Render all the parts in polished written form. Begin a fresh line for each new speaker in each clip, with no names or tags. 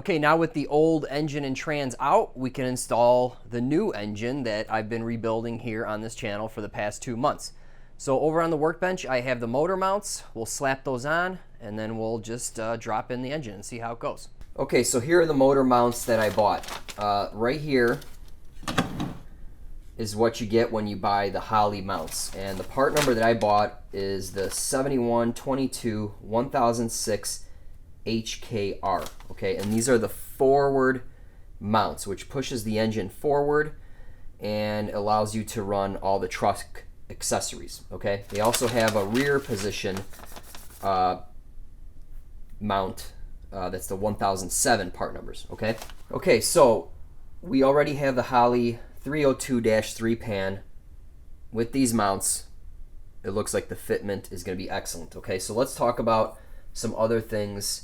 Okay, now with the old engine and trans out, we can install the new engine that I've been rebuilding here on this channel for the past 2 months. So over on the workbench, I have the motor mounts. We'll slap those on, and then we'll just drop in the engine and see how it goes. Okay, so here are the motor mounts that I bought. Right here is what you get when you buy the Holley mounts. And the part number that I bought is the 7122 1006 HKR. Okay, and these are the forward mounts, which pushes the engine forward and allows you to run all the truck accessories. Okay, they also have a rear position mount. That's the 1007 part numbers. Okay, so we already have the Holley 302-3 pan with these mounts. It looks like the fitment is going to be excellent. Okay, so let's talk about some other things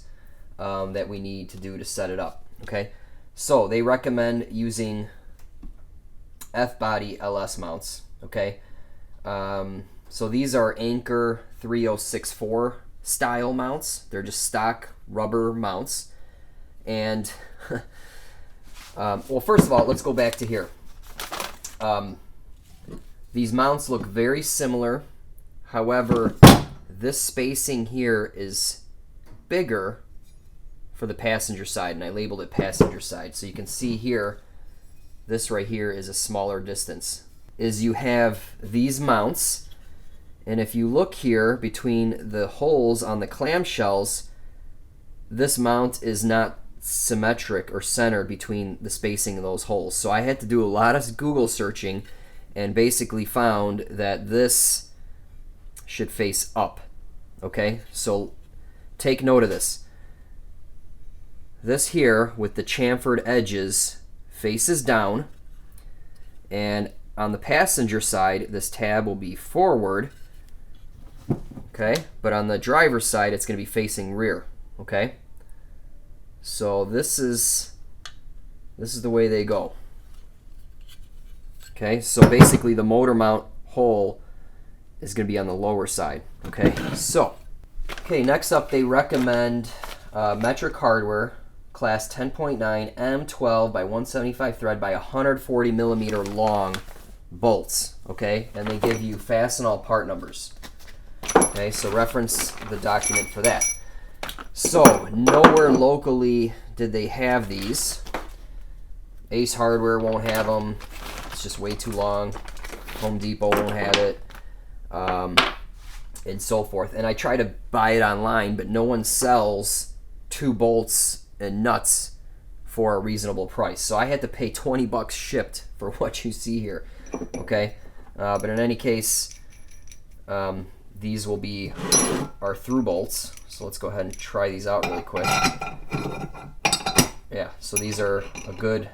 that we need to do to set it up. Okay, so they recommend using F-body LS mounts. Okay, so these are Anchor 3064 style mounts. They're just stock rubber mounts. And well, first of all, let's go back to here. These mounts look very similar. However, this spacing here is bigger for the passenger side, and I labeled it passenger side. So you can see here, this right here is a smaller distance. Is you have these mounts, and if you look here between the holes on the clamshells, this mount is not symmetric or centered between the spacing of those holes. So I had to do a lot of Google searching and basically found that this should face up. Okay, so take note of this. This here with the chamfered edges faces down, and on the passenger side this tab will be forward. Okay, but on the driver's side it's going to be facing rear. Okay, so this is the way they go. Okay, so basically the motor mount hole is going to be on the lower side. Okay, so next up they recommend metric hardware class 10.9 M12 by 175 thread by 140 millimeter long bolts. Okay, and they give you Fastenal part numbers. Okay, so reference the document for that. So nowhere locally did they have these. Ace Hardware won't have them. It's just way too long. Home Depot won't have it, and so forth. And I try to buy it online, but no one sells 2 bolts and nuts for a reasonable price. So I had to pay 20 bucks shipped for what you see here. Okay, but in any case, these will be our through bolts. So let's go ahead and try these out really quick. Yeah, so these are a good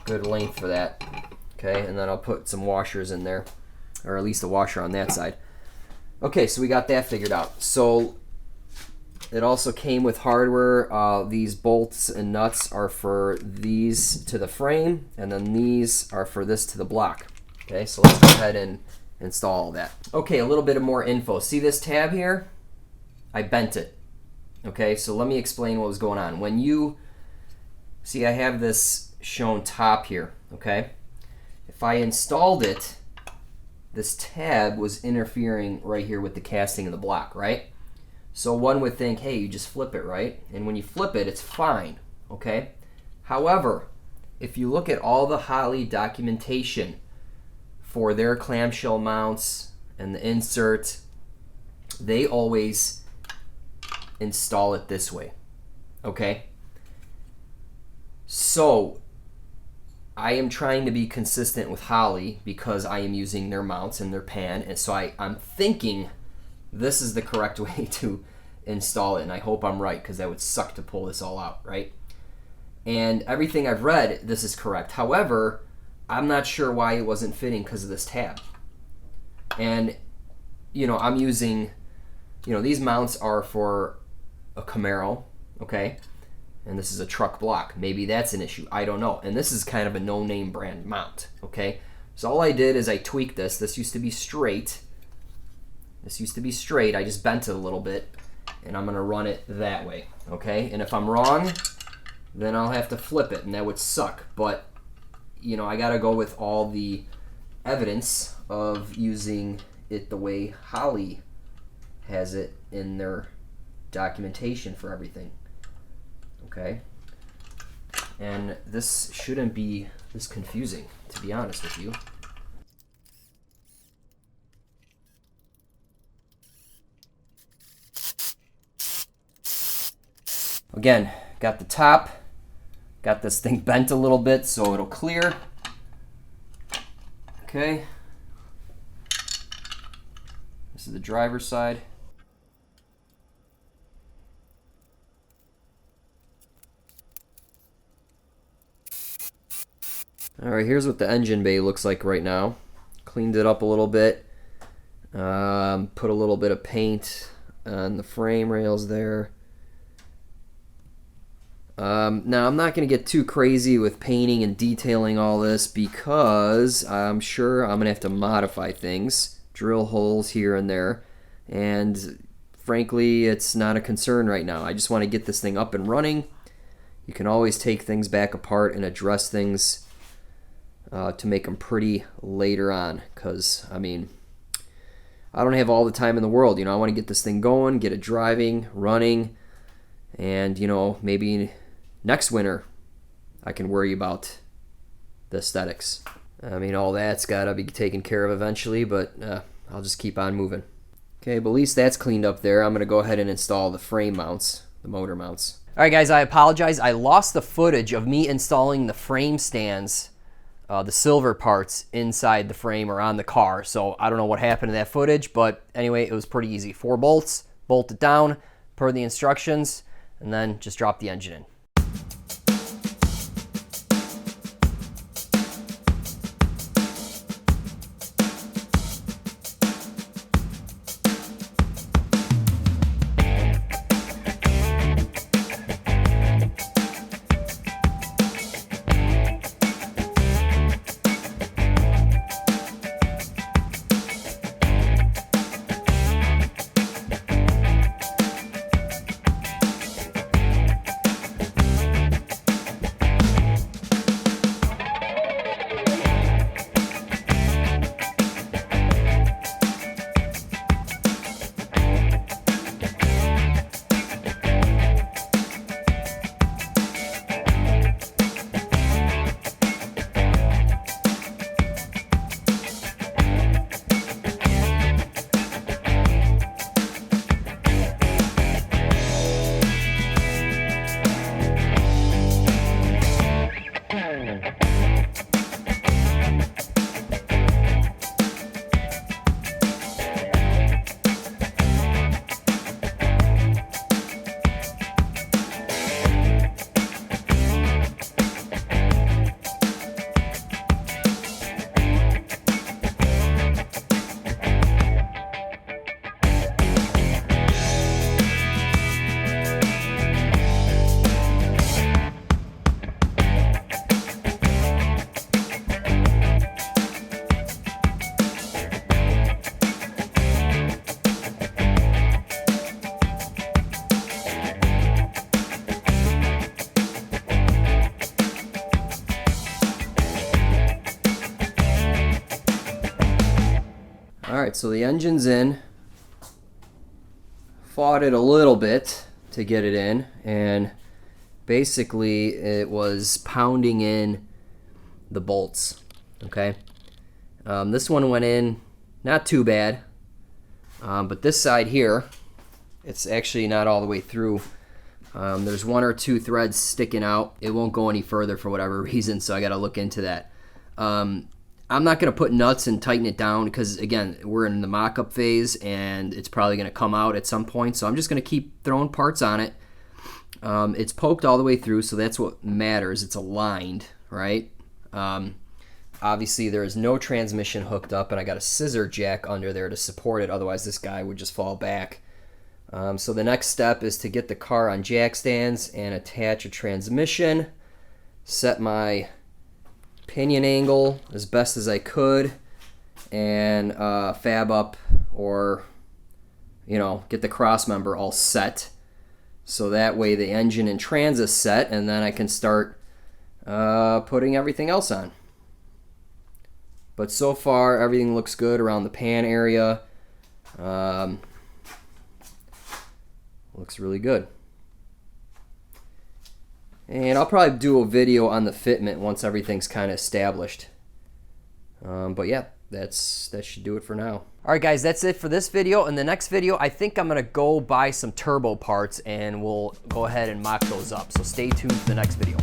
length for that. Okay, and then I'll put some washers in there, or at least a washer on that side. Okay, so we got that figured out. So it also came with hardware. These bolts and nuts are for these to the frame, and then these are for this to the block. Okay, so let's go ahead and install all that. Okay, a little bit of more info. See this tab here? I bent it. Okay, so let me explain what was going on. When you see, I have this shown top here. Okay, if I installed it, this tab was interfering right here with the casting of the block, right? So one would think, hey, you just flip it, right? And when you flip it, it's fine. Okay, however, if you look at all the Holley documentation for their clamshell mounts and the insert, they always install it this way. Okay, so I am trying to be consistent with Holley because I am using their mounts and their pan, and so I'm thinking this is the correct way to install it, and I hope I'm right, because that would suck to pull this all out, right? And everything I've read, this is correct. However, I'm not sure why it wasn't fitting because of this tab. And I'm using, these mounts are for a Camaro, okay? And this is a truck block. Maybe that's an issue. I don't know. And this is kind of a no-name brand mount, okay? So all I did is I tweaked this. This used to be straight. I just bent it a little bit. and I'm gonna run it that way, okay? And if I'm wrong, then I'll have to flip it, and that would suck. But, you know, I gotta go with all the evidence of using it the way Holly has it in their documentation for everything, okay? And this shouldn't be this confusing, to be honest with you. Again, got the top, got this thing bent a little bit so it'll clear. Okay. This is the driver's side. Alright, here's what the engine bay looks like right now. Cleaned it up a little bit. Put a little bit of paint on the frame rails there. Now, I'm not going to get too crazy with painting and detailing all this because I'm sure I'm going to have to modify things, drill holes here and there, and frankly, it's not a concern right now. I just want to get this thing up and running. You can always take things back apart and address things to make them pretty later on because, I mean, I don't have all the time in the world. You know, I want to get this thing going, get it driving, running, and, you know, maybe next winter I can worry about the aesthetics. I mean, all that's got to be taken care of eventually, but I'll just keep on moving. Okay, but at least that's cleaned up there. I'm going to go ahead and install the frame mounts, the motor mounts. All right, guys, I apologize. I lost the footage of me installing the frame stands, the silver parts inside the frame or on the car. So I don't know what happened to that footage, but anyway, it was pretty easy. 4 bolts, bolt it down per the instructions, and then just drop the engine in. Alright, so the engine's in. Fought it a little bit to get it in, and basically it was pounding in the bolts. Okay, this one went in not too bad, but this side here, it's actually not all the way through. There's 1 or 2 threads sticking out. It won't go any further for whatever reason, so I got to look into that. I'm not going to put nuts and tighten it down because, again, we're in the mock-up phase and it's probably going to come out at some point. So I'm just going to keep throwing parts on it. It's poked all the way through, so that's what matters. It's aligned, right? Obviously, there is no transmission hooked up, and I got a scissor jack under there to support it. Otherwise, this guy would just fall back. So the next step is to get the car on jack stands and attach a transmission. Set my pinion angle as best as I could, and fab up, or you know, get the cross member all set. So that way the engine and trans is set, and then I can start putting everything else on. But so far, everything looks good around the pan area. Looks really good. And I'll probably do a video on the fitment once everything's kind of established. But yeah, that should do it for now. All right, guys, that's it for this video. In the next video, I think I'm gonna go buy some turbo parts and we'll go ahead and mock those up. So stay tuned for the next video.